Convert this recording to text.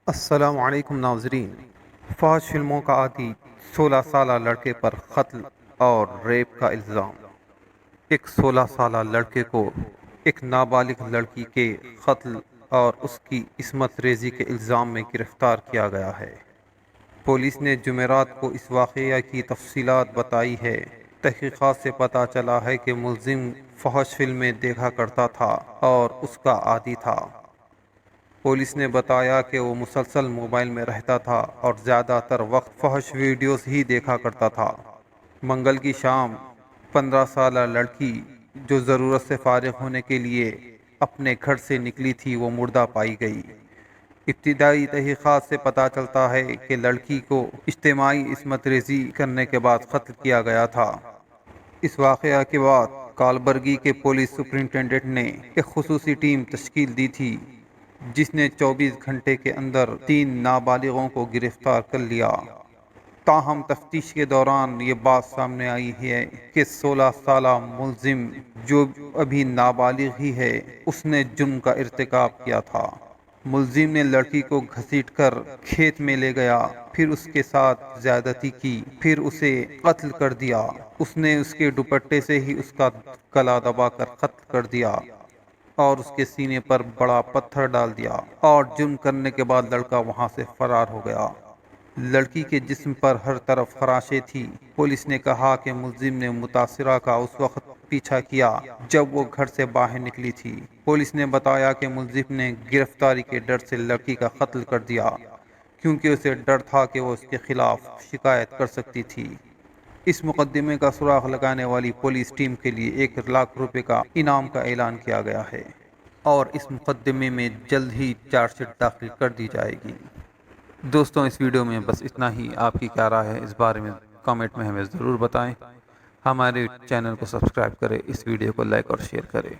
السلام علیکم ناظرین۔ فحش فلموں کا عادی 16 سالہ لڑکے پر قتل اور ریپ کا الزام۔ ایک 16 سالہ لڑکے کو ایک نابالغ لڑکی کے قتل اور اس کی عصمت ریزی کے الزام میں گرفتار کیا گیا ہے۔ پولیس نے جمعرات کو اس واقعہ کی تفصیلات بتائی ہے۔ تحقیقات سے پتہ چلا ہے کہ ملزم فحش فلمیں دیکھا کرتا تھا اور اس کا عادی تھا۔ پولیس نے بتایا کہ وہ مسلسل موبائل میں رہتا تھا اور زیادہ تر وقت فحش ویڈیوز ہی دیکھا کرتا تھا۔ منگل کی شام 15 سالہ لڑکی جو ضرورت سے فارغ ہونے کے لیے اپنے گھر سے نکلی تھی وہ مردہ پائی گئی۔ ابتدائی تحقیقات سے پتہ چلتا ہے کہ لڑکی کو اجتماعی عصمت ریزی کرنے کے بعد قتل کیا گیا تھا۔ اس واقعہ کے بعد کالبرگی کے پولیس سپرنٹنڈنٹ نے ایک خصوصی ٹیم تشکیل دی تھی جس نے 24 گھنٹے کے اندر 3 نابالغوں کو گرفتار کر لیا۔ تاہم تفتیش کے دوران یہ بات سامنے آئی ہے کہ 16 سالہ ملزم جو ابھی نابالغ ہی ہے اس نے جرم کا ارتکاب کیا تھا۔ ملزم نے لڑکی کو گھسیٹ کر کھیت میں لے گیا، پھر اس کے ساتھ زیادتی کی، پھر اسے قتل کر دیا۔ اس نے اس کے دوپٹے سے ہی اس کا گلا دبا کر قتل کر دیا اور اس کے سینے پر بڑا پتھر ڈال دیا اور جرم کرنے کے بعد لڑکا وہاں سے فرار ہو گیا۔ لڑکی کے جسم پر ہر طرف خراشیں تھیں۔ پولیس نے کہا کہ ملزم نے متاثرہ کا اس وقت پیچھا کیا جب وہ گھر سے باہر نکلی تھی۔ پولیس نے بتایا کہ ملزم نے گرفتاری کے ڈر سے لڑکی کا قتل کر دیا کیونکہ اسے ڈر تھا کہ وہ اس کے خلاف شکایت کر سکتی تھی۔ اس مقدمے کا سراغ لگانے والی پولیس ٹیم کے لیے 1 لاکھ روپے کا انعام کا اعلان کیا گیا ہے اور اس مقدمے میں جلد ہی چارج شیٹ داخل کر دی جائے گی۔ دوستوں، اس ویڈیو میں بس اتنا ہی۔ آپ کی کیا رائے ہے اس بارے میں کامنٹ میں ہمیں ضرور بتائیں۔ ہمارے چینل کو سبسکرائب کریں، اس ویڈیو کو لائک اور شیئر کریں۔